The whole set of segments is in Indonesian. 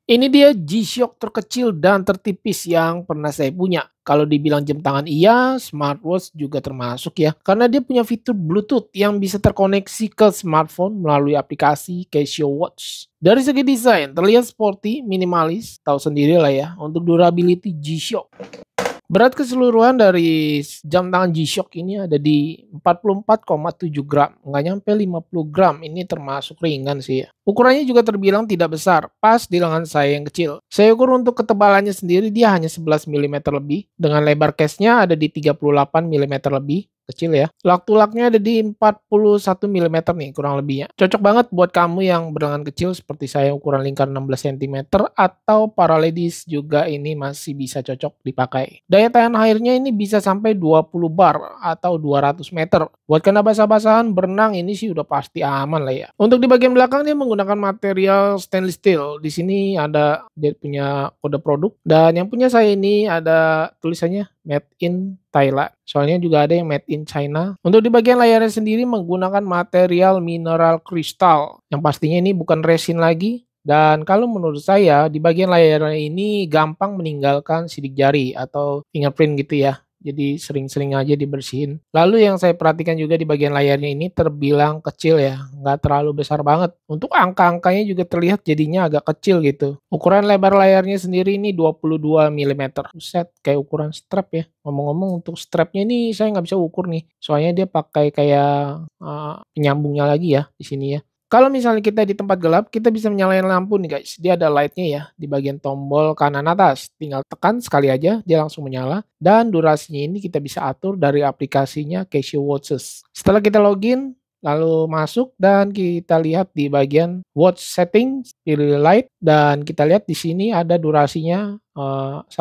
Ini dia G-Shock terkecil dan tertipis yang pernah saya punya. Kalau dibilang jam tangan iya, smartwatch juga termasuk ya. Karena dia punya fitur Bluetooth yang bisa terkoneksi ke smartphone melalui aplikasi Casio Watch. Dari segi desain, terlihat sporty, minimalis, tahu sendiri lah ya. Untuk durability G-Shock, berat keseluruhan dari jam tangan G-Shock ini ada di 44,7 gram, nggak nyampe 50 gram, ini termasuk ringan sih ya. Ukurannya juga terbilang tidak besar, pas di lengan saya yang kecil. Saya ukur untuk ketebalannya sendiri dia hanya 11 mm lebih, dengan lebar case-nya ada di 38 mm lebih, kecil ya. Lak-tulaknya ada di 41 mm nih kurang lebihnya. Cocok banget buat kamu yang berlengan kecil seperti saya ukuran lingkar 16 cm atau para ladies juga ini masih bisa cocok dipakai. Daya tahan airnya ini bisa sampai 20 bar atau 200 meter. Buat kena basah-basahan berenang ini sih udah pasti aman lah ya. Untuk di bagian belakang dia menggunakan material stainless steel. Di sini ada dia punya kode produk dan yang punya saya ini ada tulisannya Made in Thailand. Soalnya juga ada yang Made in China. Untuk di bagian layarnya sendiri menggunakan material mineral kristal. Yang pastinya ini bukan resin lagi. Dan kalau menurut saya di bagian layarnya ini gampang meninggalkan sidik jari atau fingerprint gitu ya. Jadi sering-sering aja dibersihin. Lalu yang saya perhatikan juga di bagian layarnya ini terbilang kecil ya, nggak terlalu besar banget. Untuk angka-angkanya juga terlihat jadinya agak kecil gitu. Ukuran lebar layarnya sendiri ini 22 mm. Set kayak ukuran strap ya. Ngomong-ngomong untuk strapnya ini saya nggak bisa ukur nih, soalnya dia pakai kayak penyambungnya lagi ya di sini ya. Kalau misalnya kita di tempat gelap, kita bisa menyalain lampu nih guys. Dia ada lightnya ya di bagian tombol kanan atas. Tinggal tekan sekali aja, dia langsung menyala. Dan durasinya ini kita bisa atur dari aplikasinya Casio Watches. Setelah kita login, lalu masuk dan kita lihat di bagian watch settings, pilih light. Dan kita lihat di sini ada durasinya 1,5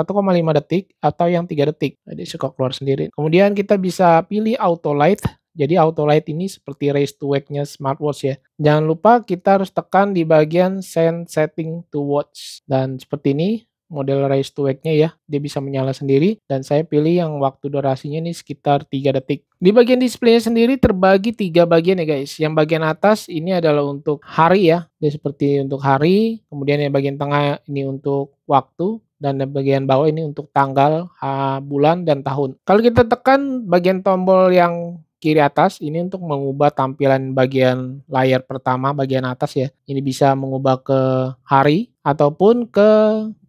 detik atau yang 3 detik. Jadi suka keluar sendiri. Kemudian kita bisa pilih auto light. Jadi auto light ini seperti raise to wake-nya smartwatch ya. Jangan lupa kita harus tekan di bagian send setting to watch. Dan seperti ini model raise to wake-nya ya. Dia bisa menyala sendiri dan saya pilih yang waktu durasinya ini sekitar 3 detik. Di bagian display-nya sendiri terbagi 3 bagian ya guys. Yang bagian atas ini adalah untuk hari ya. Dia seperti untuk hari. Kemudian yang bagian tengah ini untuk waktu. Dan di bagian bawah ini untuk tanggal, bulan, dan tahun. Kalau kita tekan bagian tombol yang kiri atas ini untuk mengubah tampilan bagian layar pertama bagian atas ya. Ini bisa mengubah ke hari ataupun ke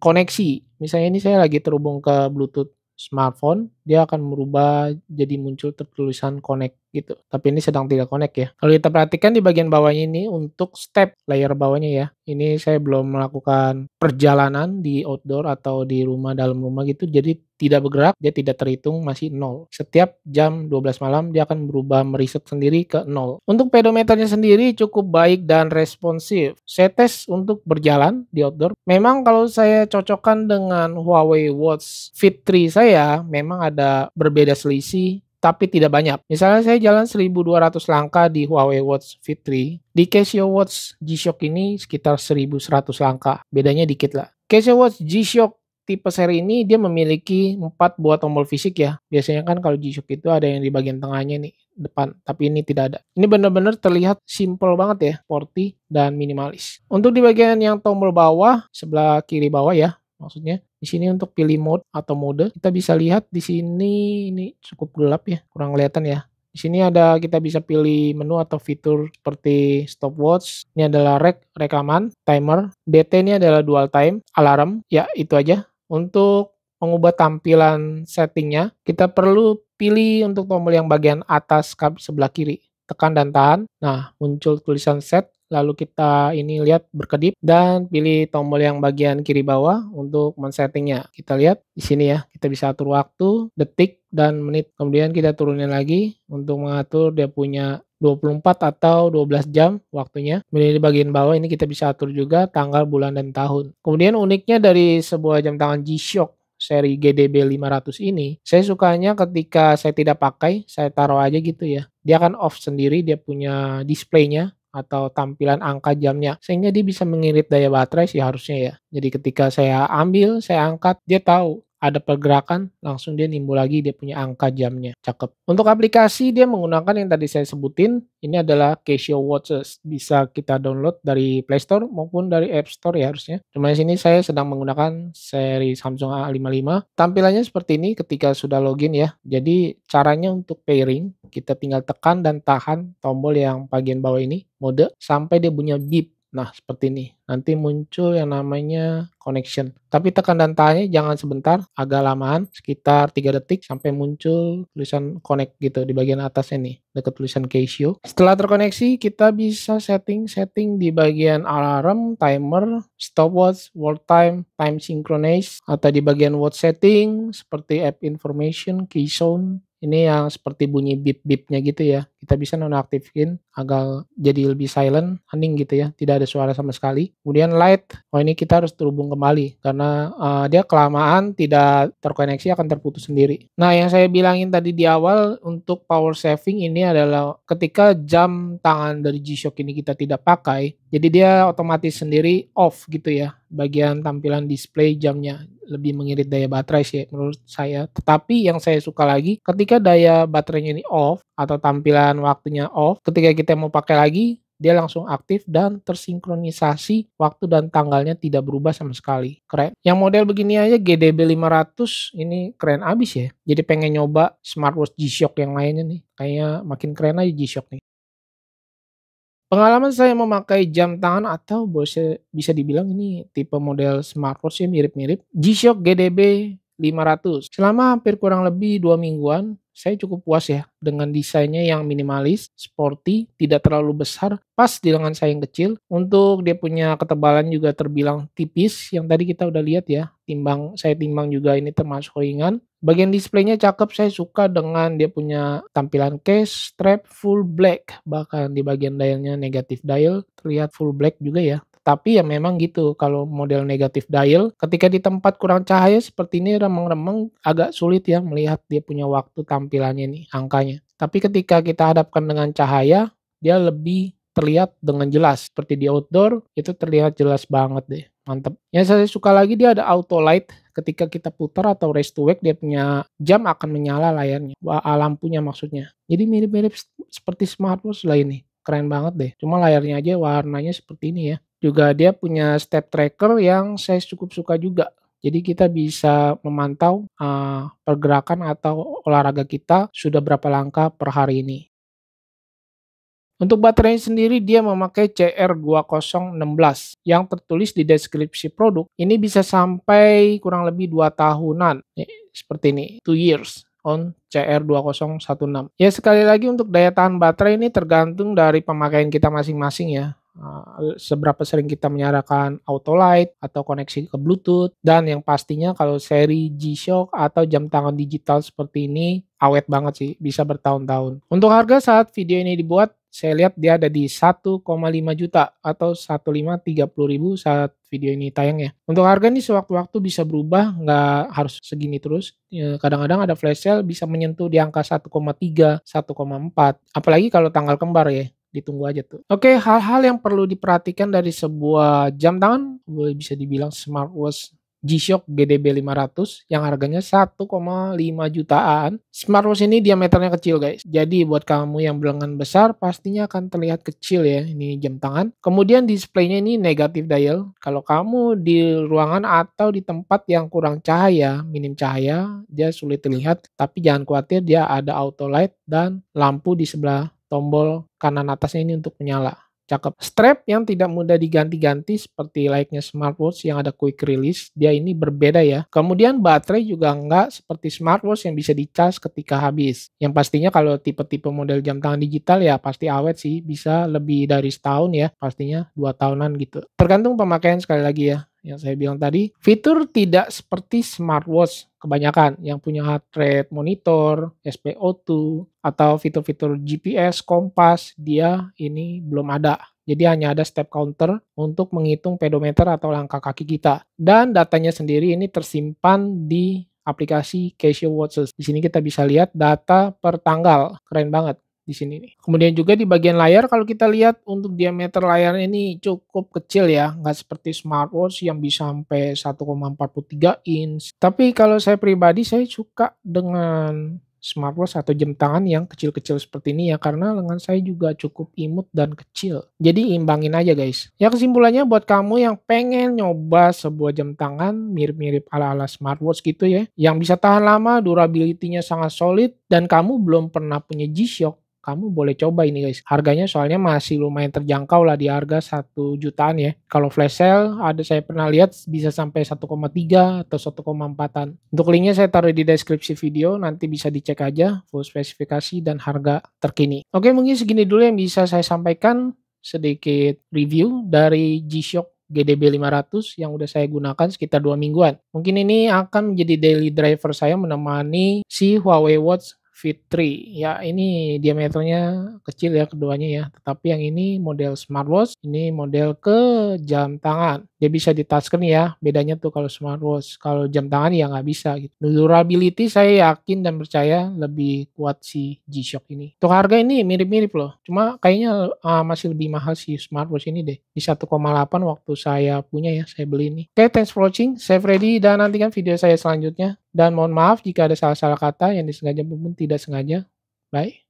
koneksi. Misalnya ini saya lagi terhubung ke Bluetooth smartphone, dia akan merubah jadi muncul tulisan connect gitu. Tapi ini sedang tidak connect ya. Kalau kita perhatikan di bagian bawahnya ini untuk step layar bawahnya ya. Ini saya belum melakukan perjalanan di outdoor atau di rumah dalam rumah gitu. Jadi tidak bergerak, dia tidak terhitung masih 0. Setiap jam 12 malam dia akan berubah mereset sendiri ke 0. Untuk pedometernya sendiri cukup baik dan responsif. Saya tes untuk berjalan di outdoor. Memang kalau saya cocokkan dengan Huawei Watch Fit 3 saya, memang ada berbeda selisih tapi tidak banyak. Misalnya saya jalan 1200 langkah di Huawei Watch Fit 3, di Casio Watch G-Shock ini sekitar 1100 langkah. Bedanya dikit lah. Casio Watch G-Shock tipe seri ini dia memiliki 4 buah tombol fisik ya. Biasanya kan kalau G-Shock itu ada yang di bagian tengahnya nih, depan, tapi ini tidak ada. Ini benar-benar terlihat simple banget ya, sporty dan minimalis. Untuk di bagian yang tombol bawah, sebelah kiri bawah ya, maksudnya di sini untuk pilih mode atau mode, kita bisa lihat di sini ini cukup gelap ya, kurang kelihatan ya. Di sini ada kita bisa pilih menu atau fitur seperti stopwatch. Ini adalah rekaman, timer, DT ini adalah dual time, alarm. Ya, itu aja. Untuk mengubah tampilan settingnya, kita perlu pilih untuk tombol yang bagian atas sebelah kiri. Tekan dan tahan. Nah, muncul tulisan set. Lalu kita ini lihat berkedip dan pilih tombol yang bagian kiri bawah untuk men-settingnya. Kita lihat di sini ya, kita bisa atur waktu, detik, dan menit. Kemudian kita turunin lagi untuk mengatur dia punya 24 atau 12 jam waktunya. Kemudian di bagian bawah ini kita bisa atur juga tanggal, bulan, dan tahun. Kemudian uniknya dari sebuah jam tangan G-Shock seri GDB 500 ini, saya sukanya ketika saya tidak pakai, saya taruh aja gitu ya. Dia akan off sendiri, dia punya displaynya atau tampilan angka jamnya, sehingga dia bisa mengirit daya baterai sih harusnya ya. Jadi ketika saya ambil, saya angkat, dia tahu ada pergerakan, langsung dia nimbul lagi dia punya angka jamnya, cakep. Untuk aplikasi dia menggunakan yang tadi saya sebutin, ini adalah Casio Watches, bisa kita download dari Play Store maupun dari App Store ya harusnya. Cuma di sini saya sedang menggunakan seri Samsung A55. Tampilannya seperti ini ketika sudah login ya. Jadi caranya untuk pairing, kita tinggal tekan dan tahan tombol yang bagian bawah ini, mode, sampai dia bunyi beep. Nah, seperti ini. Nanti muncul yang namanya connection. Tapi tekan dan tahannya jangan sebentar, agak lamaan, sekitar 3 detik sampai muncul tulisan connect gitu di bagian atas ini, dekat tulisan Casio. Setelah terkoneksi, kita bisa setting di bagian alarm, timer, stopwatch, world time, time synchronize, atau di bagian watch setting seperti app information, key zone. Ini yang seperti bunyi beep-beepnya gitu ya. Kita bisa nonaktifin agar jadi lebih silent, hening gitu ya. Tidak ada suara sama sekali. Kemudian light, ini kita harus terhubung kembali. Karena dia kelamaan tidak terkoneksi akan terputus sendiri. Nah yang saya bilangin tadi di awal untuk power saving ini adalah ketika jam tangan dari G-Shock ini kita tidak pakai. Jadi dia otomatis sendiri off gitu ya. Bagian tampilan display jamnya. Lebih mengirit daya baterai sih menurut saya. Tetapi yang saya suka lagi ketika daya baterainya ini off atau tampilan waktunya off, ketika kita mau pakai lagi dia langsung aktif dan tersinkronisasi waktu dan tanggalnya tidak berubah sama sekali. Keren. Yang model begini aja GDB 500 ini keren abis ya. Jadi pengen nyoba smartwatch G-Shock yang lainnya nih. Kayaknya makin keren aja G-Shock nih. Pengalaman saya memakai jam tangan atau bisa dibilang ini tipe model smartwatch ya mirip-mirip G-Shock GDB 500. Selama hampir kurang lebih 2 mingguan, saya cukup puas ya dengan desainnya yang minimalis, sporty, tidak terlalu besar, pas di lengan saya yang kecil. Untuk dia punya ketebalan juga terbilang tipis, yang tadi kita udah lihat ya. Saya timbang juga ini termasuk ringan. Bagian displaynya cakep, saya suka dengan dia punya tampilan case, strap full black. Bahkan di bagian dialnya negatif dial, terlihat full black juga ya. Tapi ya memang gitu, kalau model negatif dial, ketika di tempat kurang cahaya seperti ini remeng-remeng agak sulit ya melihat dia punya waktu tampilannya nih, angkanya. Tapi ketika kita hadapkan dengan cahaya, dia lebih terlihat dengan jelas. Seperti di outdoor, itu terlihat jelas banget deh. Mantap. Yang saya suka lagi dia ada auto light. Ketika kita putar atau raise to wake, dia punya jam akan menyala layarnya. Lampunya maksudnya. Jadi mirip-mirip seperti smartwatch lah ini. Keren banget deh. Cuma layarnya aja warnanya seperti ini ya. Juga dia punya step tracker yang saya cukup suka juga. Jadi kita bisa memantau pergerakan atau olahraga kita sudah berapa langkah per hari ini. Untuk baterainya sendiri dia memakai CR2016 yang tertulis di deskripsi produk. Ini bisa sampai kurang lebih 2 tahunan. Seperti ini, 2 years on CR2016. Ya sekali lagi untuk daya tahan baterai ini tergantung dari pemakaian kita masing-masing ya. Seberapa sering kita menyalakan auto light atau koneksi ke Bluetooth, dan yang pastinya kalau seri G-Shock atau jam tangan digital seperti ini awet banget sih, bisa bertahun-tahun. Untuk harga saat video ini dibuat, saya lihat dia ada di 1,5 juta atau 1.530.000 saat video ini tayang ya. Untuk harga ini sewaktu-waktu bisa berubah, nggak harus segini terus. Kadang-kadang ada flash sale bisa menyentuh di angka 1,3, 1,4. Apalagi kalau tanggal kembar ya. Ditunggu aja tuh. Oke, hal-hal yang perlu diperhatikan dari sebuah jam tangan, boleh bisa dibilang smartwatch G-Shock GDB 500 yang harganya 1,5 jutaan. Smartwatch ini diameternya kecil guys. Jadi buat kamu yang berlengan besar pastinya akan terlihat kecil ya ini jam tangan. Kemudian displaynya ini negatif dial. Kalau kamu di ruangan atau di tempat yang kurang cahaya, minim cahaya, dia sulit terlihat. Tapi jangan khawatir, dia ada auto light dan lampu di sebelah tombol kanan atasnya ini untuk menyala. Cakep. Strap yang tidak mudah diganti-ganti seperti layaknya smartwatch yang ada quick release. Dia ini berbeda ya. Kemudian baterai juga enggak seperti smartwatch yang bisa dicas ketika habis. Yang pastinya kalau tipe-tipe model jam tangan digital ya pasti awet sih. Bisa lebih dari setahun ya. Pastinya 2 tahunan gitu. Tergantung pemakaian sekali lagi ya. Yang saya bilang tadi, fitur tidak seperti smartwatch kebanyakan yang punya heart rate monitor, SpO2, atau fitur-fitur GPS, kompas, dia ini belum ada. Jadi hanya ada step counter untuk menghitung pedometer atau langkah kaki kita. Dan datanya sendiri ini tersimpan di aplikasi Casio Watches. Di sini kita bisa lihat data per tanggal. Keren banget. di sini nih. Kemudian juga di bagian layar kalau kita lihat untuk diameter layarnya ini cukup kecil ya, nggak seperti smartwatch yang bisa sampai 1,43 inch. Tapi kalau saya pribadi saya suka dengan smartwatch atau jam tangan yang kecil-kecil seperti ini ya, karena lengan saya juga cukup imut dan kecil. Jadi imbangin aja guys. Ya kesimpulannya buat kamu yang pengen nyoba sebuah jam tangan mirip-mirip ala-ala smartwatch gitu ya, yang bisa tahan lama, durability-nya sangat solid, dan kamu belum pernah punya G-Shock, kamu boleh coba ini guys. Harganya soalnya masih lumayan terjangkau lah di harga 1 jutaan ya. Kalau flash sale ada saya pernah lihat bisa sampai 1,3 atau 1,4-an. Untuk linknya saya taruh di deskripsi video, nanti bisa dicek aja full spesifikasi dan harga terkini. Oke, mungkin segini dulu yang bisa saya sampaikan, sedikit review dari G-Shock GDB 500 yang udah saya gunakan sekitar 2 mingguan. Mungkin ini akan menjadi daily driver saya menemani si Huawei Watch Fit 3. Ya, ini diameternya kecil ya keduanya ya, tetapi yang ini model smartwatch, ini model ke jam tangan. Dia bisa di-touchscreen ya, bedanya tuh kalau smartwatch. Kalau jam tangan ya nggak bisa gitu. Durability saya yakin dan percaya lebih kuat si G-Shock ini. Untuk harga ini mirip-mirip loh, cuma kayaknya masih lebih mahal si smartwatch ini deh. Di 1,8 waktu saya punya ya, saya beli ini. Oke, thanks for watching. Saya Freddy dan nantikan video saya selanjutnya. Dan mohon maaf jika ada salah-salah kata yang disengaja maupun tidak sengaja. Bye.